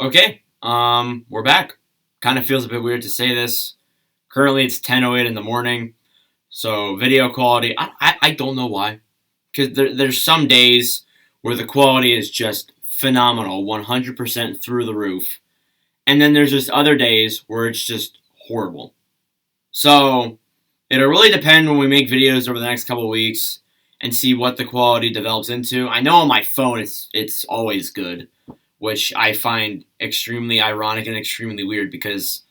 Okay, we're back. Kind of feels a bit weird to say this. Currently, it's 10:08 in the morning, so video quality. I don't know why, because there's some days where the quality is just phenomenal, 100% through the roof, and then there's just other days where it's just horrible. So it'll really depend when we make videos over the next couple of weeks and see what the quality develops into. I know on my phone it's always good, which I find extremely ironic and extremely weird because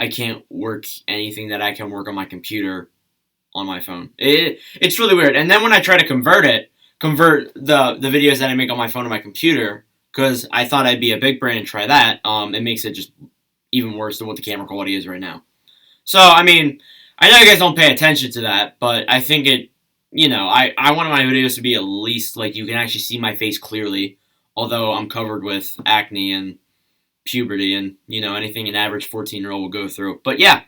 I can't work anything that I can work on my computer on my phone. It's really weird. And then when I try to convert the videos that I make on my phone to my computer, because I thought I'd be a big brain and try that, it makes it just even worse than what the camera quality is right now. So I mean, I know you guys don't pay attention to that, but I think I want my videos to be at least like you can actually see my face clearly, although I'm covered with acne and puberty and anything an average 14-year-old will go through. But yeah,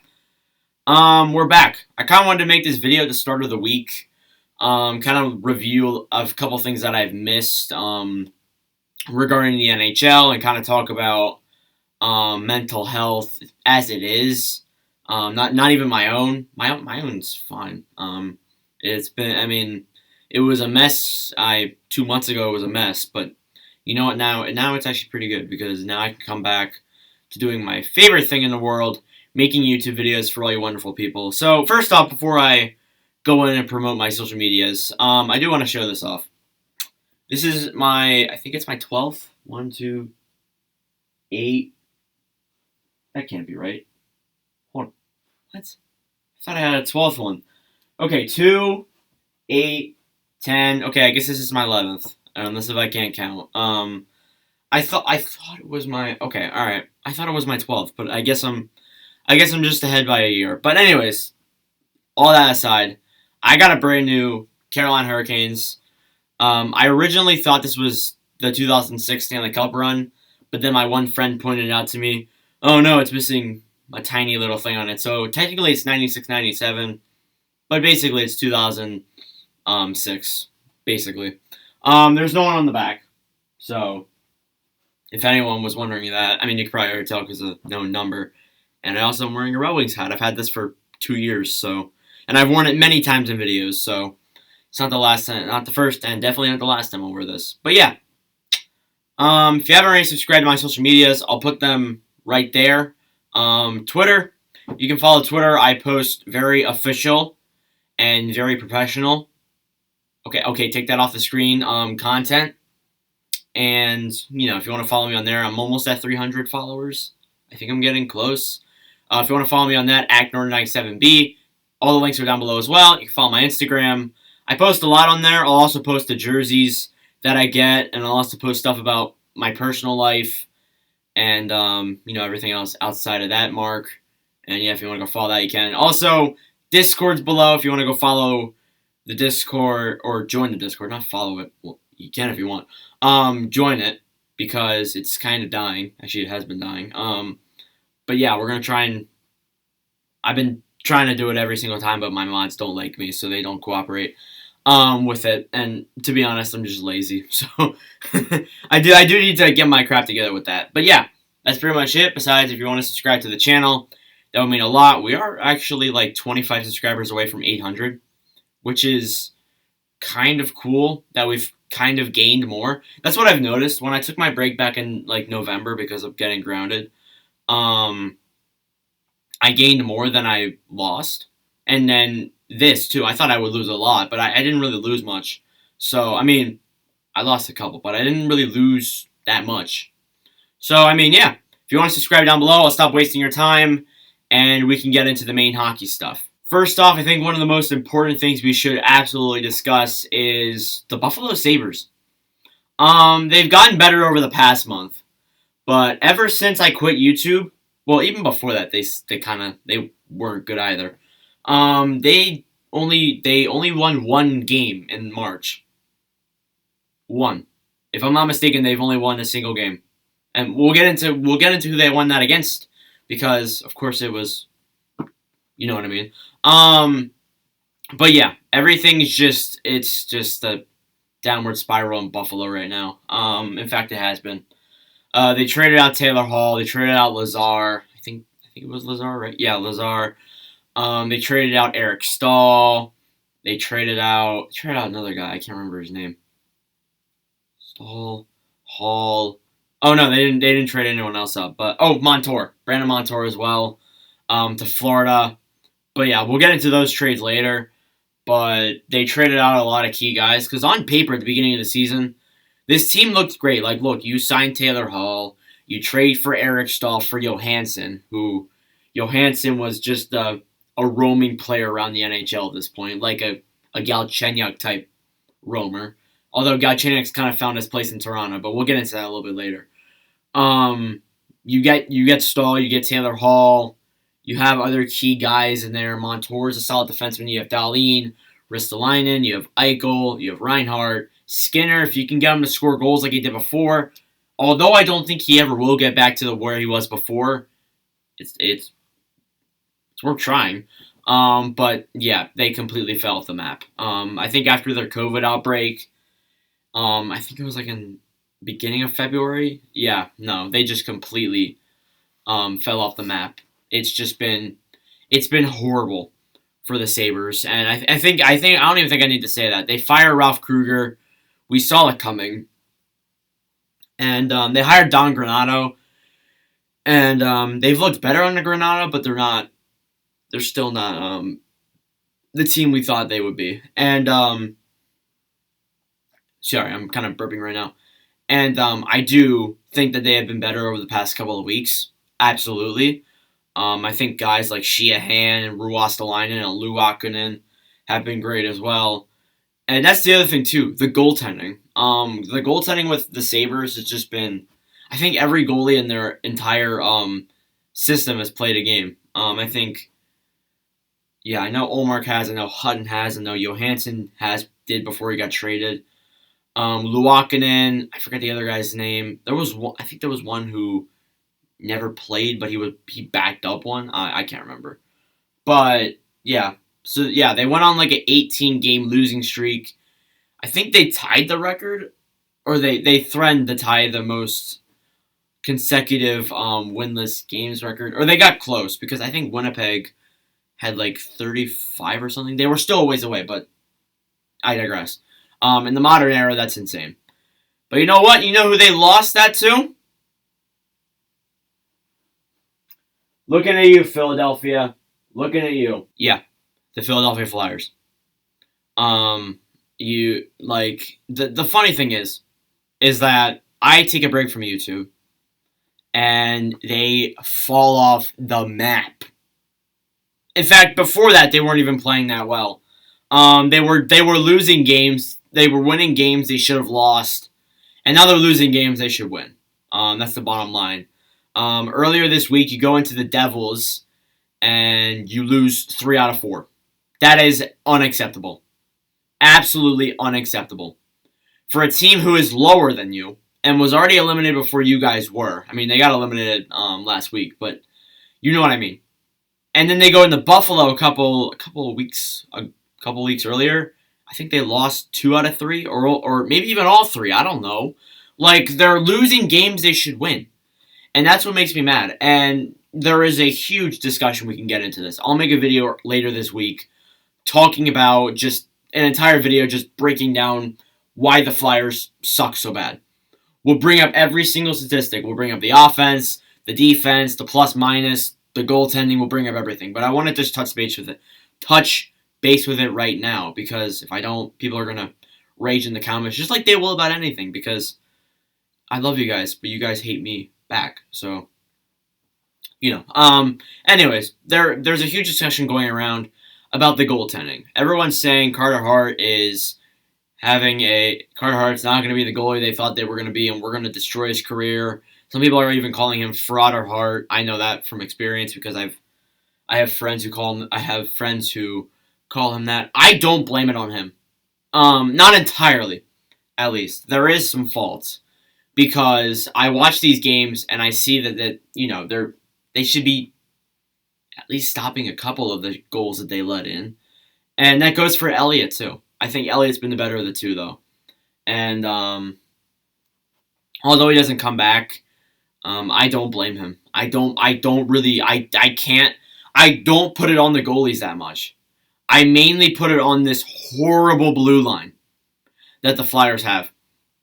we're back. I kind of wanted to make this video at the start of the week, kind of review of a couple things that I've missed regarding the NHL and kind of talk about mental health as it is. Not even my own. My own's fine. It's been. I mean, it was a mess. 2 months ago it was a mess, but you know what? Now it's actually pretty good because now I can come back to doing my favorite thing in the world, making YouTube videos for all you wonderful people. So first off, before I go in and promote my social medias, I do want to show this off. This is I think it's my 12th. 1, 2, 8. That can't be right. Hold on. What? I thought I had a 12th one. Okay, 2, 8, 10. Okay, I guess this is my 11th. Unless if I can't count. I thought it was my okay. All right, I thought it was my 12th, but I guess I'm just ahead by a year. But anyways, all that aside, I got a brand new Carolina Hurricanes. I originally thought this was the 2006 Stanley Cup run, but then my one friend pointed out to me, "Oh no, it's missing a tiny little thing on it." So technically it's 96, 97, but basically it's 2006. Basically, there's no one on the back, so if anyone was wondering that, I mean you could probably already tell because of no number. And I also am wearing a Red Wings hat. I've had this for 2 years, and I've worn it many times in videos, so it's not the last time, not the first, and definitely not the last time I'll wear this. But yeah, if you haven't already subscribed to my social medias, I'll put them right there. Twitter, you can follow Twitter. I post very official and very professional. Okay, take that off the screen. Content, and if you want to follow me on there, I'm almost at 300 followers. I think I'm getting close. If you want to follow me on that, ActNorton97B, all the links are down below as well. You can follow my Instagram. I post a lot on there. I'll also post the jerseys that I get, and I'll also post stuff about my personal life and everything else outside of that mark. And yeah, if you want to go follow that, you can. Also, Discord's below if you want to go follow the Discord or join the Discord. Not follow it. Well, you can if you want. Join it because it's kind of dying. Actually, it has been dying. But yeah, we're gonna try and I've been trying to do it every single time, but my mods don't like me, so they don't cooperate with it. And to be honest, I'm just lazy, so I do need to get my crap together with that. But yeah, that's pretty much it. Besides, if you want to subscribe to the channel, that would mean a lot. We are actually like 25 subscribers away from 800, which is kind of cool that we've kind of gained more. That's what I've noticed when I took my break back in like November because of getting grounded. Um, I gained more than I lost. And then this too. I thought I would lose a lot, but I didn't really lose much. So I mean, I lost a couple, but I didn't really lose that much. So I mean, yeah. If you want to subscribe down below, I'll stop wasting your time, and we can get into the main hockey stuff. First off, I think one of the most important things we should absolutely discuss is the Buffalo Sabres. They've gotten better over the past month, but ever since I quit YouTube, well, even before that, they weren't good either. They only won one game in March. One, if I'm not mistaken, they've only won a single game, and we'll get into who they won that against because of course it was, you know what I mean. Um, but yeah, it's just a downward spiral in Buffalo right now. In fact, it has been. They traded out Taylor Hall. They traded out Lazar. I think it was Lazar, right? Yeah, Lazar. They traded out Eric Stahl. They traded out another guy. I can't remember his name. Stahl, Hall. Oh no, they didn't trade anyone else up. But Montour, Brandon Montour as well, to Florida. But yeah, we'll get into those trades later. But they traded out a lot of key guys because on paper at the beginning of the season, this team looked great. Like, look, you signed Taylor Hall, you trade for Eric Stahl for Johansson, who Johansson was just a roaming player around the NHL at this point, like a Galchenyuk type roamer. Although Galchenyuk's kind of found his place in Toronto, but we'll get into that a little bit later. Um, you get Stahl, you get Taylor Hall, you have other key guys in there. Montour is a solid defenseman. You have Dahlin, Ristolainen, you have Eichel, you have Reinhardt, Skinner. If you can get him to score goals like he did before, although I don't think he ever will get back to where he was before, it's worth trying. But yeah, they completely fell off the map. I think after their COVID outbreak, I think it was like in beginning of February. Yeah, no, they just completely fell off the map. It's been horrible for the Sabres, and I don't even think I need to say that they fire Ralph Kruger. We saw it coming, and they hired Don Granato, and they've looked better under Granato, but they're not. They're still not the team we thought they would be. And sorry, I'm kind of burping right now. And I do think that they have been better over the past couple of weeks. Absolutely. I think guys like Sheahan and Ruostalainen and Luukkonen have been great as well. And that's the other thing too, the goaltending. The goaltending with the Sabres has just been. I think every goalie in their entire system has played a game. I think. Yeah, I know Olmark has. I know Hutton has. I know Johansson did before he got traded. Luukkonen. I forget the other guy's name. There was one. I think there was one who never played, but he backed up one. I can't remember. But yeah, so yeah, they went on like an 18 game losing streak. I think they tied the record, or they threatened to tie the most consecutive winless games record, or they got close because I think Winnipeg had like 35 or something. They were still a ways away, but I digress. In the modern era, that's insane. But you know what? You know who they lost that to? Looking at you, Philadelphia. Looking at you. Yeah, the Philadelphia Flyers. You like the funny thing is that I take a break from YouTube, and they fall off the map. In fact, before that, they weren't even playing that well. They were losing games. They were winning games they should have lost, and now they're losing games they should win. That's the bottom line. Earlier this week, you go into the Devils and you lose 3 out of 4. That is unacceptable. Absolutely unacceptable. For a team who is lower than you and was already eliminated before you guys were. I mean, they got eliminated last week, but you know what I mean. And then they go into Buffalo a couple weeks earlier. I think they lost 2 out of 3, or maybe even all 3. I don't know. Like, they're losing games they should win. And that's what makes me mad. And there is a huge discussion we can get into this. I'll make a video later this week talking about just an entire video just breaking down why the Flyers suck so bad. We'll bring up every single statistic. We'll bring up the offense, the defense, the plus minus, the goaltending. We'll bring up everything. But I want to just touch base with it right now, because if I don't, people are going to rage in the comments just like they will about anything, because I love you guys, but you guys hate me back. So, anyways, there's a huge discussion going around about the goaltending. Everyone's saying Carter Hart's not going to be the goalie they thought they were going to be, and we're going to destroy his career. Some people are even calling him Fraud Hart. I know that from experience because I have friends who call him that. I don't blame it on him. Not entirely, at least. There is some faults, because I watch these games and I see that they should be at least stopping a couple of the goals that they let in. And that goes for Elliott too. I think Elliott's been the better of the two, though. And although he doesn't come back, I don't blame him. I can't. I don't put it on the goalies that much. I mainly put it on this horrible blue line that the Flyers have.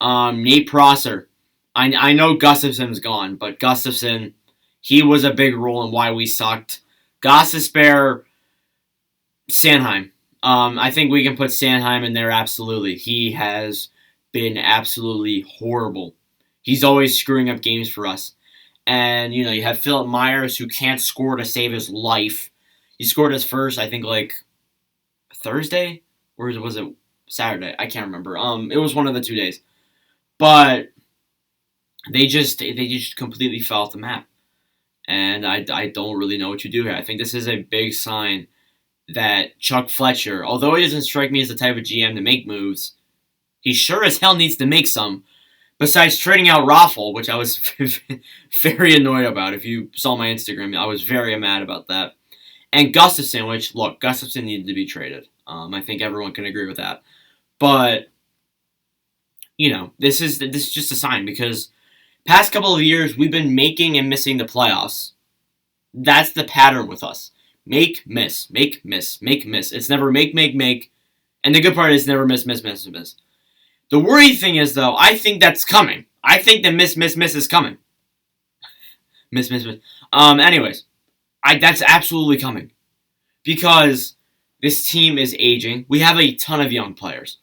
Nate Prosser. I know Gustafson's gone, but Gustafson, he was a big role in why we sucked. Gossesbear, Sanheim. I think we can put Sanheim in there absolutely. He has been absolutely horrible. He's always screwing up games for us. And, you have Philip Myers, who can't score to save his life. He scored his first, I think, like, Thursday? Or was it Saturday? I can't remember. It was one of the 2 days. But they just completely fell off the map. And I don't really know what you do here. I think this is a big sign that Chuck Fletcher, although he doesn't strike me as the type of GM to make moves, he sure as hell needs to make some. Besides trading out Raffle, which I was very annoyed about. If you saw my Instagram, I was very mad about that. And Gustafson, which, look, Gustafson needed to be traded. I think everyone can agree with that. But, this is just a sign because past couple of years, we've been making and missing the playoffs. That's the pattern with us. Make, miss, make, miss, make, miss. It's never make, make, make. And the good part is never miss, miss, miss, miss. The worry thing is, though, I think that's coming. I think the miss, miss, miss is coming. Miss, miss, miss. Anyways, that's absolutely coming. Because this team is aging. We have a ton of young players.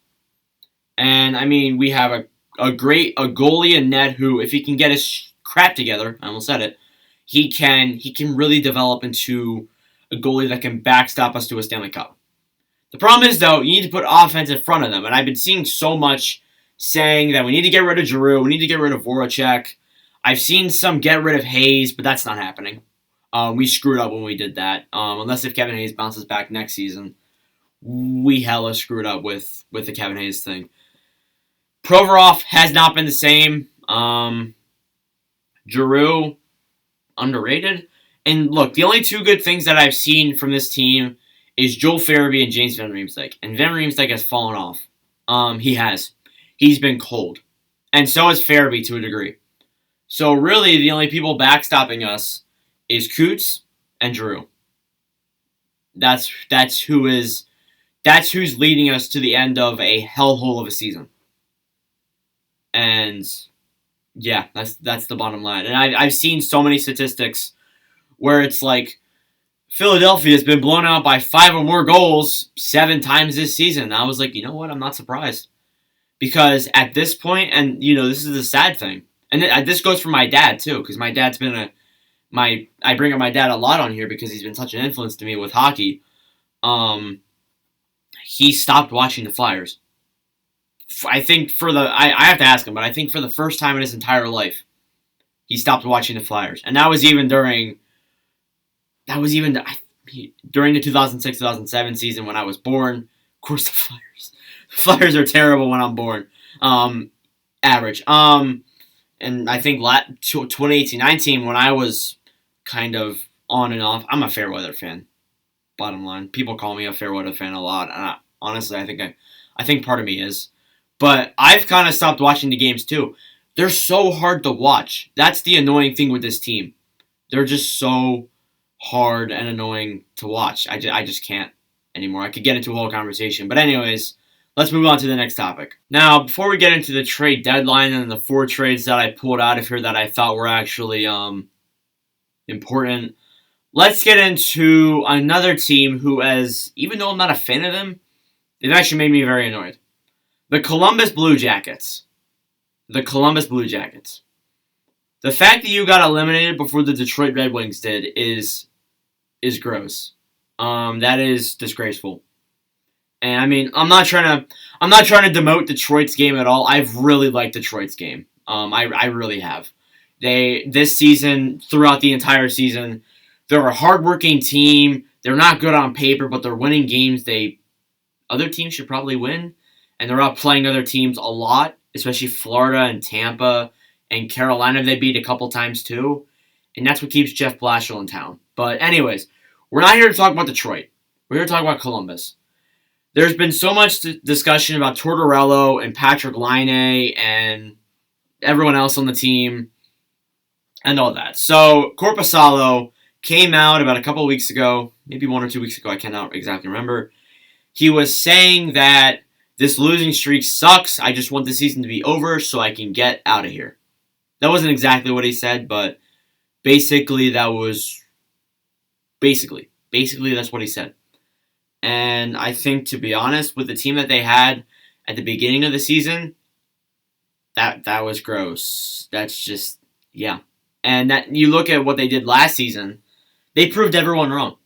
And, we have a goalie in net who, if he can get his crap together, I almost said it, he can really develop into a goalie that can backstop us to a Stanley Cup. The problem is, though, you need to put offense in front of them. And I've been seeing so much saying that we need to get rid of Giroux, we need to get rid of Voracek. I've seen some get rid of Hayes, but that's not happening. We screwed up when we did that. Unless if Kevin Hayes bounces back next season, we hella screwed up with the Kevin Hayes thing. Provorov has not been the same. Giroux, underrated. And look, the only two good things that I've seen from this team is Joel Farabee and James Van Riemsdyk. And Van Riemsdyk has fallen off. He has. He's been cold. And so has Farabee to a degree. So really, the only people backstopping us is Coots and Giroux. That's who's leading us to the end of a hellhole of a season. And yeah, that's the bottom line. And I've seen so many statistics where it's like Philadelphia has been blown out by 5 or more goals 7 times this season. And I was like, you know what? I'm not surprised. Because at this point, and this is the sad thing, and this goes for my dad too, because my dad's been I bring up my dad a lot on here because he's been such an influence to me with hockey. He stopped watching the Flyers. I think I have to ask him, but I think for the first time in his entire life, he stopped watching the Flyers, and that was even during the 2006-2007 season when I was born. Of course, the Flyers are terrible when I'm born. Average. And I think 2018-19 when I was kind of on and off. I'm a fair weather fan. Bottom line, people call me a fair weather fan a lot, and honestly, I think part of me is. But I've kind of stopped watching the games too. They're so hard to watch. That's the annoying thing with this team. They're just so hard and annoying to watch. I just can't anymore. I could get into a whole conversation. But anyways, let's move on to the next topic. Now, before we get into the trade deadline and the 4 trades that I pulled out of here that I thought were actually important, let's get into another team who even though I'm not a fan of them, they've actually made me very annoyed. The Columbus Blue Jackets. The fact that you got eliminated before the Detroit Red Wings did is gross. That is disgraceful. And I'm not trying to demote Detroit's game at all. I've really liked Detroit's game. I really have. This season, throughout the entire season, they're a hardworking team. They're not good on paper, but they're winning games other teams should probably win. And they're outplaying other teams a lot, especially Florida and Tampa and Carolina they beat a couple times too. And that's what keeps Jeff Blashill in town. But anyways, we're not here to talk about Detroit. We're here to talk about Columbus. There's been so much discussion about Tortorella and Patrick Laine and everyone else on the team. and all that. So Corpusalo came out about a couple of weeks ago, maybe 1 or 2 weeks ago. I cannot exactly remember. He was saying that this losing streak sucks. I just want the season to be over so I can get out of here. That wasn't exactly what he said, but basically that was basically that's what he said. And I think, to be honest, with the team that they had at the beginning of the season, that was gross. That's just, yeah. And that you look at what they did last season, they proved everyone wrong.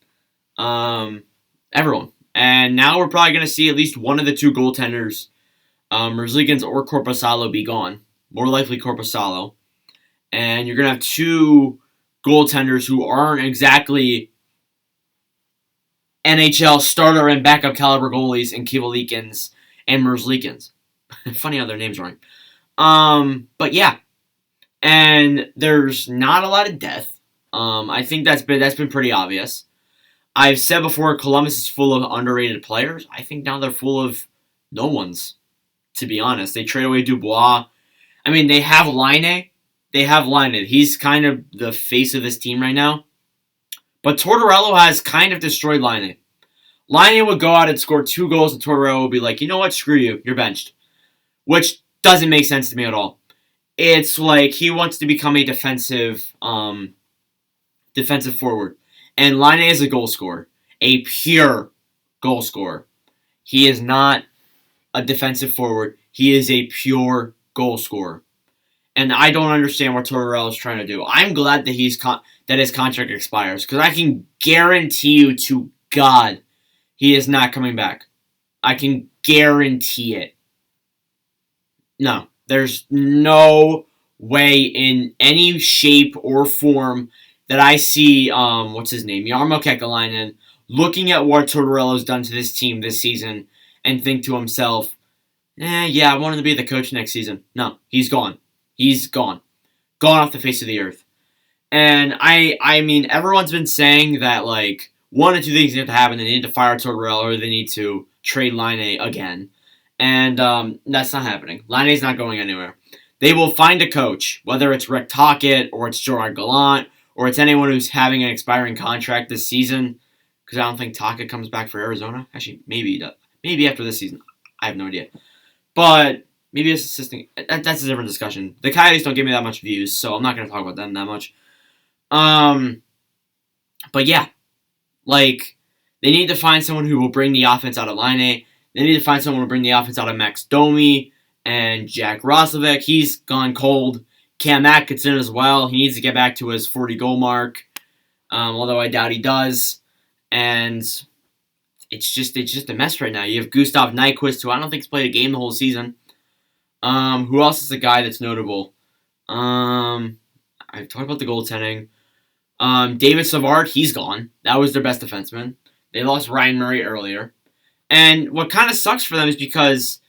Everyone. And now we're probably going to see at least one of the two goaltenders, Merzlikins or Corpusalo, be gone. More likely Corpusalo. And you're going to have two goaltenders who aren't exactly NHL starter and backup caliber goalies in Kivalikins and Merzlikins. Funny how their names rhyme. But yeah. And there's not a lot of depth. I think that's been pretty obvious. I've said before, Columbus is full of underrated players. I think now they're full of no ones, to be honest. They trade away Dubois. I mean, they have Laine. He's kind of the face of this team right now. But Tortorella has kind of destroyed Laine. Laine would go out and score 2 goals, and Tortorella would be like, you know what, screw you, you're benched. Which doesn't make sense to me at all. It's like he wants to become a defensive forward. And Laine is a goal scorer. A pure goal scorer. He is not a defensive forward. He is a pure goal scorer. And I don't understand what Tortorella is trying to do. I'm glad that that his contract expires, because I can guarantee you to God he is not coming back. I can guarantee it. No. There's no way in any shape or form that I see, what's his name, Jarmo Kekalainen, looking at what Tortorella's done to this team this season and think to himself, yeah, I want him to be the coach next season. No, he's gone. He's gone. Gone off the face of the earth. And I mean, everyone's been saying that, like, one or two things need to happen. They need to fire Tortorella, or they need to trade Laine again. And that's not happening. Laine's not going anywhere. They will find a coach, whether it's Rick Tocchet, or it's Gerard Gallant, or it's anyone who's having an expiring contract this season, because I don't think Tocchet comes back for Arizona. Actually, maybe he does. Maybe after this season. I have no idea. But maybe as assistant. That's a different discussion. The Coyotes don't give me that much views, so I'm not going to talk about them that much. But yeah, like, they need to find someone who will bring the offense out of Laine. They need to find someone who will bring the offense out of Max Domi and Jack Roslovic. He's gone cold. Cam Atkinson as well. He needs to get back to his 40-goal mark, although I doubt he does. And it's just a mess right now. You have Gustav Nyquist, who I don't think's played a game the whole season. Who else is a guy that's notable? I've talked about the goaltending. David Savard, he's gone. That was their best defenseman. They lost Ryan Murray earlier. And what kind of sucks for them is because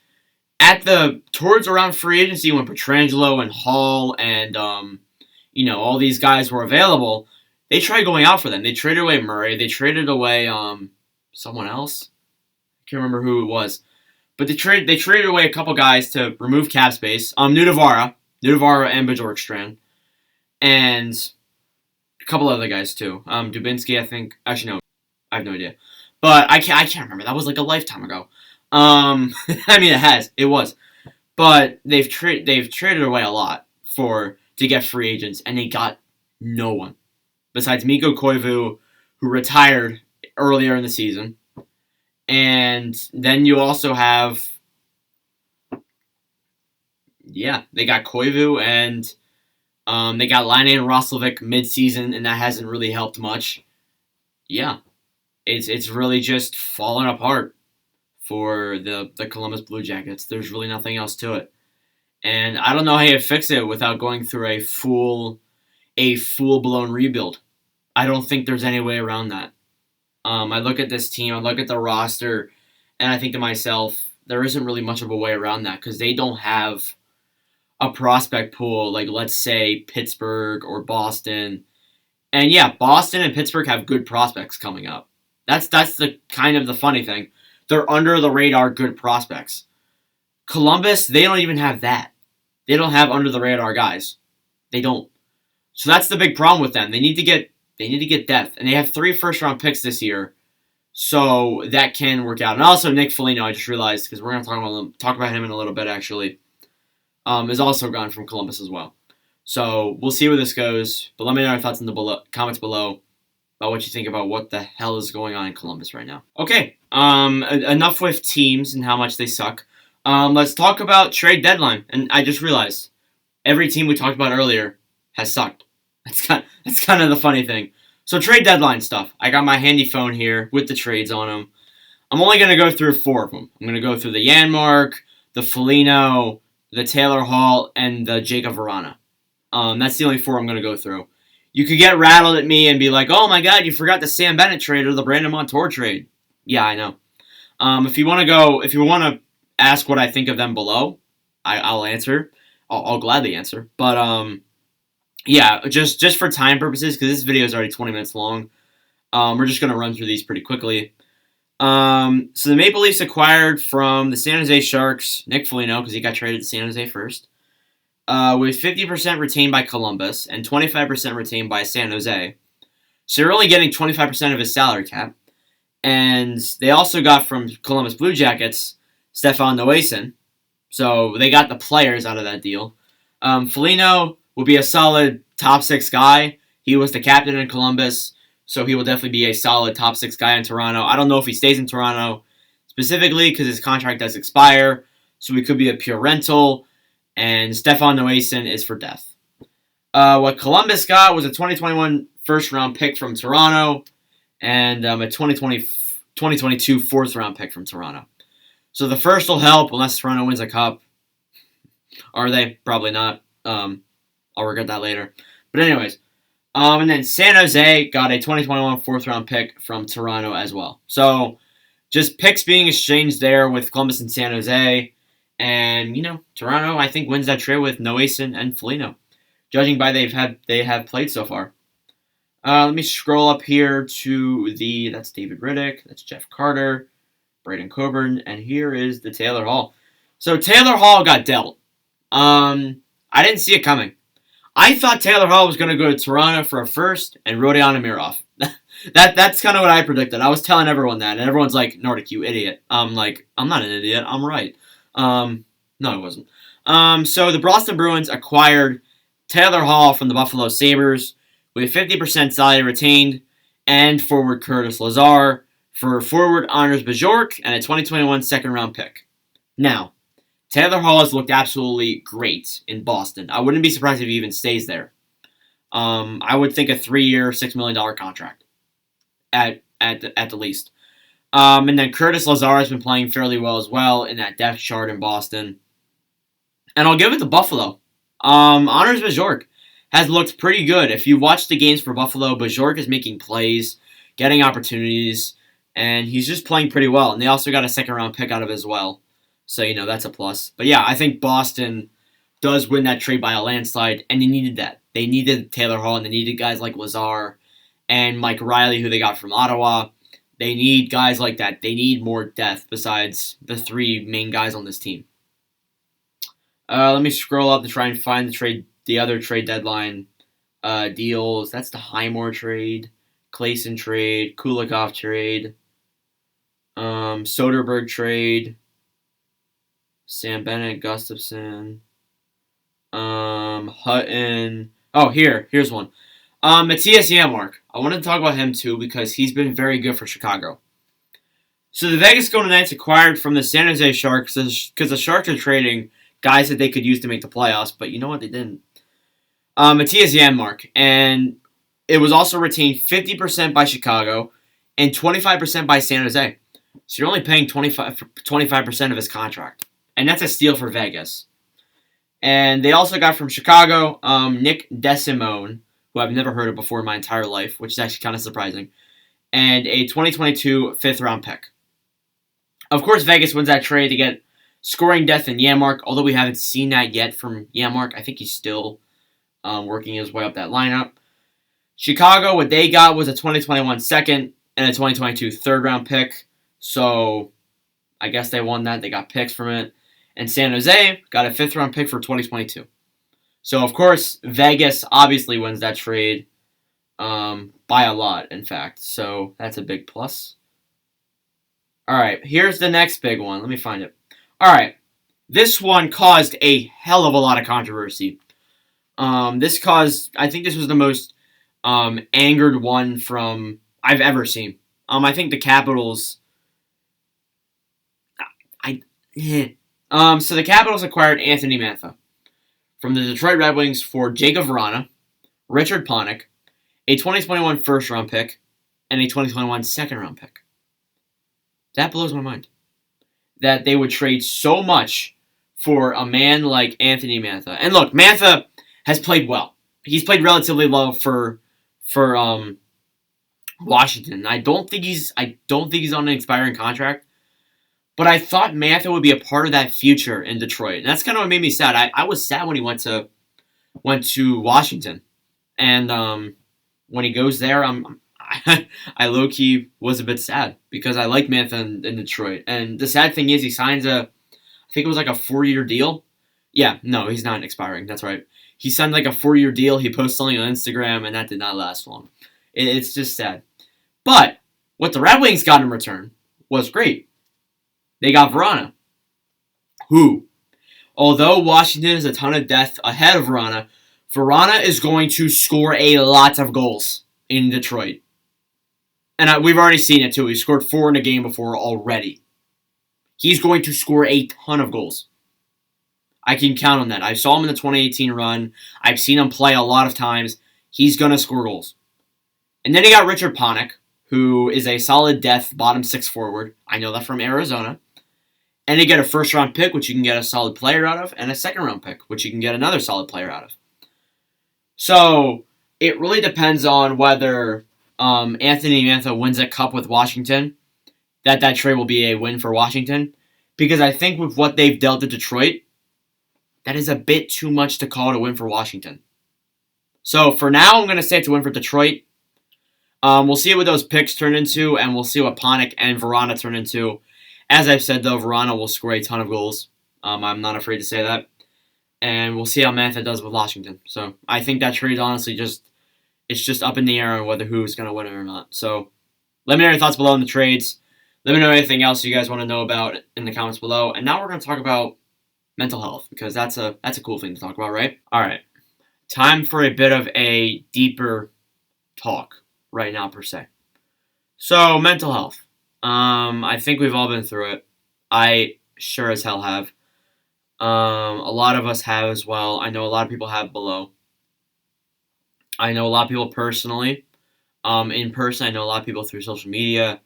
towards around free agency, when Pietrangelo and Hall and all these guys were available, they tried going out for them. They traded away Murray. They traded away someone else. I can't remember who it was. But they traded away a couple guys to remove cap space. Nudavara and Bjorkstrand. And a couple other guys too. Dubinsky, I think. Actually, no. I have no idea. But I can't remember. That was like a lifetime ago. I mean, it was. But they've traded away a lot to get free agents, and they got no one. Besides Mikko Koivu, who retired earlier in the season. And then you also have, they got Koivu, and they got Laine and Roslovic mid-season, and that hasn't really helped much. Yeah, it's really just fallen apart for the Columbus Blue Jackets. There's really nothing else to it. And I don't know how you fix it without going through a full-blown rebuild. I don't think there's any way around that. I look at this team, I look at the roster, and I think to myself, there isn't really much of a way around that because they don't have a prospect pool like, let's say, Pittsburgh or Boston. And yeah, Boston and Pittsburgh have good prospects coming up. That's the kind of the funny thing. They're under the radar good prospects. Columbus, they don't even have that. They don't have under the radar guys. They don't. So that's the big problem with them. They need to get depth, and they have 3 first-round picks this year, so that can work out. And also Nick Foligno, I just realized because we're gonna talk about him in a little bit actually, is also gone from Columbus as well. So we'll see where this goes. But let me know your thoughts in the comments below about what you think about what the hell is going on in Columbus right now. Okay, enough with teams and how much they suck. Let's talk about trade deadline. And I just realized every team we talked about earlier has sucked. That's kind of the funny thing. So trade deadline stuff. I got my handy phone here with the trades on them. I'm only going to go through 4 of them. I'm going to go through the Janmark, the Foligno, the Taylor Hall, and the Jacob Vrana. That's the only 4 I'm going to go through. You could get rattled at me and be like, "Oh my God, you forgot the Sam Bennett trade or the Brandon Montour trade." Yeah, I know. If you want to ask what I think of them below, I'll answer. I'll gladly answer. But yeah, just for time purposes, because this video is already 20 minutes long, we're just gonna run through these pretty quickly. So the Maple Leafs acquired from the San Jose Sharks Nick Foligno because he got traded to San Jose first. With 50% retained by Columbus and 25% retained by San Jose. So you're only getting 25% of his salary cap. And they also got from Columbus Blue Jackets Stefan Noesen. So they got the players out of that deal. Foligno will be a solid top 6 guy. He was the captain in Columbus, so he will definitely be a solid top 6 guy in Toronto. I don't know if he stays in Toronto specifically because his contract does expire, so he could be a pure rental. And Stefan Noesen is for death. What Columbus got was a 2021 first-round pick from Toronto and a 2022 fourth-round pick from Toronto. So the first will help unless Toronto wins a cup. Are they? Probably not. I'll regret that later. But anyways, and then San Jose got a 2021 fourth-round pick from Toronto as well. So just picks being exchanged there with Columbus and San Jose. And, Toronto, I think, wins that trade with Noesen and Foligno, judging by they have played so far. Let me scroll up here to that's David Riddick, that's Jeff Carter, Braden Coburn, and here is the Taylor Hall. So Taylor Hall got dealt. I didn't see it coming. I thought Taylor Hall was going to go to Toronto for a first and Rodion Amirov. That's kind of what I predicted. I was telling everyone that, and everyone's like, "Nordic, you idiot." I'm like, I'm not an idiot. I'm right. No, it wasn't. So the Boston Bruins acquired Taylor Hall from the Buffalo Sabres with 50% salary retained and forward Curtis Lazar for forward Anders Bjork and a 2021 second-round pick. Now, Taylor Hall has looked absolutely great in Boston. I wouldn't be surprised if he even stays there. I would think a 3-year, $6 million contract at the least. And then Curtis Lazar has been playing fairly well as well in that depth chart in Boston. And I'll give it to Buffalo. Anders Bjork has looked pretty good. If you watch the games for Buffalo, Bjork is making plays, getting opportunities, and he's just playing pretty well. And they also got a second-round pick out of it as well. So, that's a plus. But yeah, I think Boston does win that trade by a landslide, and they needed that. They needed Taylor Hall, and they needed guys like Lazar and Mike Riley, who they got from Ottawa. They need guys like that. They need more depth besides the 3 main guys on this team. Let me scroll up to try and find the other trade deadline deals. That's the Highmore trade, Clayson trade, Kulikov trade, Soderberg trade, Sam Bennett, Gustafson, Hutton. Oh, here's one. Matthias Janmark. I wanted to talk about him too because he's been very good for Chicago. So the Vegas Golden Knights acquired from the San Jose Sharks because the Sharks are trading guys that they could use to make the playoffs, but you know what? They didn't. Matthias Janmark. And it was also retained 50% by Chicago and 25% by San Jose. So you're only paying 25% of his contract. And that's a steal for Vegas. And they also got from Chicago Nick DeSimone, who I've never heard of before in my entire life, which is actually kind of surprising, and a 2022 fifth-round pick. Of course, Vegas wins that trade to get scoring depth in Janmark, although we haven't seen that yet from Janmark. I think he's still working his way up that lineup. Chicago, what they got was a 2021 second and a 2022 third-round pick, so I guess they won that. They got picks from it. And San Jose got a fifth-round pick for 2022. So of course Vegas obviously wins that trade by a lot, in fact. So that's a big plus. All right, here's the next big one. Let me find it. All right, this one caused a hell of a lot of controversy. This caused, I think this was the most angered one from I've ever seen. I think the Capitals, I, so the Capitals acquired Anthony Mantha from the Detroit Red Wings for Jacob Vrana, Richard Panik, a 2021 first round pick, and a 2021 second round pick. That blows my mind. That they would trade so much for a man like Anthony Mantha. And look, Mantha has played well. He's played relatively well for Washington. I don't think he's on an expiring contract. But I thought Mantha would be a part of that future in Detroit. And that's kind of what made me sad. I was sad when he went to Washington. And when he goes there, I low key was a bit sad because I like Mantha in Detroit. And the sad thing is, he signs I think it was like a 4-year deal. Yeah, no, he's not expiring. That's right. He signed like a 4-year deal. He posted something on Instagram, and that did not last long. It's just sad. But what the Red Wings got in return was great. They got Verona, who, although Washington is a ton of depth ahead of Verona is going to score a lot of goals in Detroit. And we've already seen it too. He scored 4 in a game before already. He's going to score a ton of goals. I can count on that. I saw him in the 2018 run. I've seen him play a lot of times. He's going to score goals. And then you got Richard Panik, who is a solid depth bottom 6 forward. I know that from Arizona. And you get a first round pick, which you can get a solid player out of, and a second round pick, which you can get another solid player out of. So it really depends on whether Anthony Mantha wins a cup with Washington, that trade will be a win for Washington. Because I think with what they've dealt to Detroit, that is a bit too much to call it a win for Washington. So for now, I'm going to say it's a win for Detroit. We'll see what those picks turn into, and we'll see what Panik and Verona turn into. As I've said, though, Verona will score a ton of goals. I'm not afraid to say that. And we'll see how Mantha does with Washington. So I think that trade honestly it's just up in the air on whether who's going to win it or not. So let me know your thoughts below on the trades. Let me know anything else you guys want to know about in the comments below. And now we're going to talk about mental health, because that's a cool thing to talk about, right? All right. Time for a bit of a deeper talk right now, per se. So, mental health. I think we've all been through it. I sure as hell have. A lot of us have as well. I know a lot of people have below. I know a lot of people personally. In person, I know a lot of people through social media,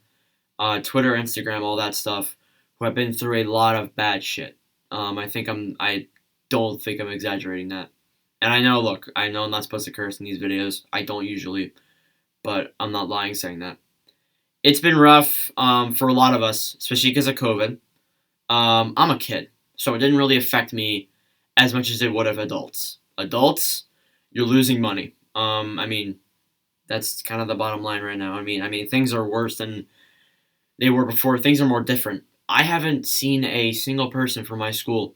Twitter, Instagram, all that stuff, who have been through a lot of bad shit. I don't think I'm exaggerating that. And I know I'm not supposed to curse in these videos. I don't usually, but I'm not lying saying that. It's been rough for a lot of us, especially because of COVID. I'm a kid, so it didn't really affect me as much as it would have adults. Adults, you're losing money. That's kind of the bottom line right now. I mean, things are worse than they were before. Things are more different. I haven't seen a single person from my school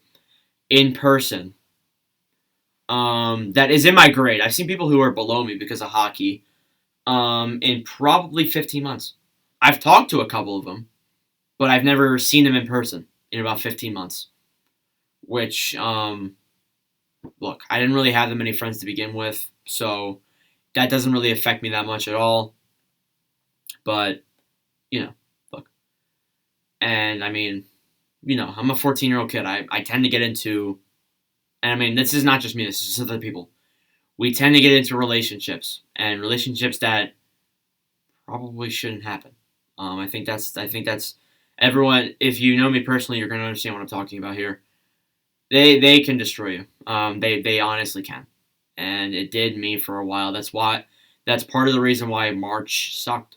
in person that is in my grade. I've seen people who are below me because of hockey in probably 15 months. I've talked to a couple of them, but I've never seen them in person in about 15 months. Which, look, I didn't really have that many friends to begin with, so that doesn't really affect me that much at all. But, look. And, I'm a 14-year-old kid. I tend to get into, and this is not just me, this is other people. We tend to get into relationships, and relationships that probably shouldn't happen. I think that's everyone. If you know me personally, you're gonna understand what I'm talking about here. They can destroy you. They honestly can, and it did me for a while. That's part of the reason why March sucked.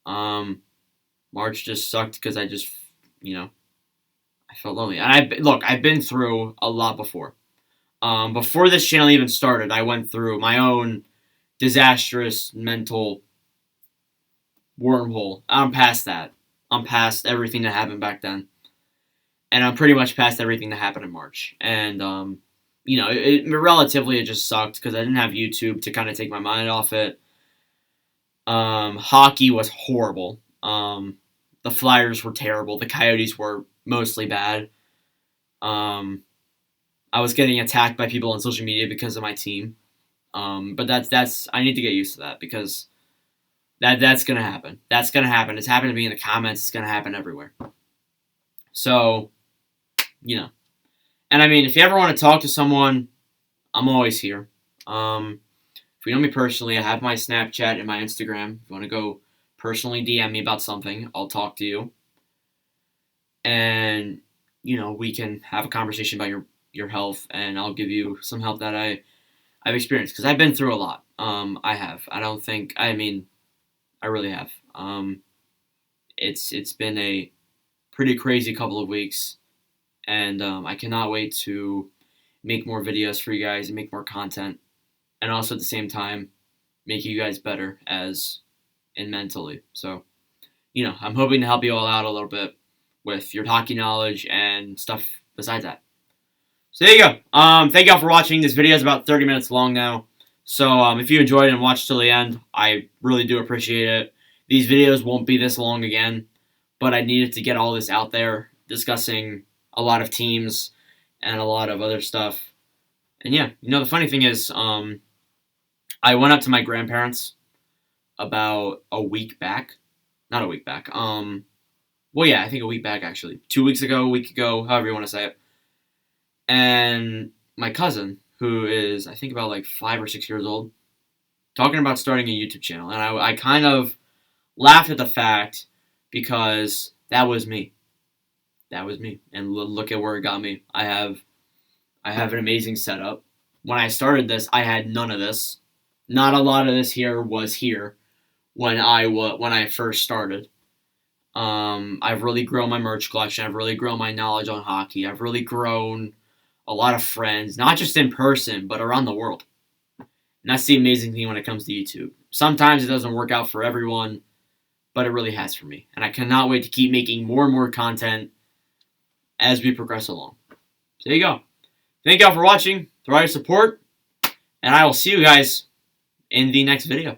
March just sucked because I just I felt lonely. And I've been through a lot before. Before this channel even started, I went through my own disastrous mental wormhole. I'm past that. I'm past everything that happened back then. And I'm pretty much past everything that happened in March. And, relatively it just sucked because I didn't have YouTube to kind of take my mind off it. Hockey was horrible. The Flyers were terrible. The Coyotes were mostly bad. Um, I was getting attacked by people on social media because of my team. But that's I need to get used to that because that's gonna happen. That's gonna happen. It's happened to me in the comments. It's gonna happen everywhere. So, you know. And I mean, if you ever want to talk to someone, I'm always here. If you know me personally, I have my Snapchat and my Instagram. If you want to go personally DM me about something, I'll talk to you. And, we can have a conversation about your health, and I'll give you some help that I've experienced. Because I've been through a lot. I have. I really have. It's been a pretty crazy couple of weeks. And I cannot wait to make more videos for you guys and make more content. And also at the same time, make you guys better as in mentally. So, I'm hoping to help you all out a little bit with your hockey knowledge and stuff besides that. So there you go. Thank you all for watching. This video is about 30 minutes long now. So if you enjoyed it and watched till the end, I really do appreciate it. These videos won't be this long again, but I needed to get all this out there, discussing a lot of teams and a lot of other stuff. And yeah, the funny thing is, I went up to my grandparents about a week back. Not a week back. Well, yeah, I think a week back, actually. 2 weeks ago, a week ago, however you want to say it. And my cousin, who is, I think, about like 5 or 6 years old, talking about starting a YouTube channel. And I kind of laughed at the fact because that was me. That was me. And look at where it got me. I have an amazing setup. When I started this, I had none of this. Not a lot of this here was here when I first started. I've really grown my merch collection. I've really grown my knowledge on hockey. I've really grown a lot of friends, not just in person, but around the world. And that's the amazing thing when it comes to YouTube. Sometimes it doesn't work out for everyone, but it really has for me. And I cannot wait to keep making more and more content as we progress along. So there you go. Thank y'all for watching, for all your support, and I will see you guys in the next video.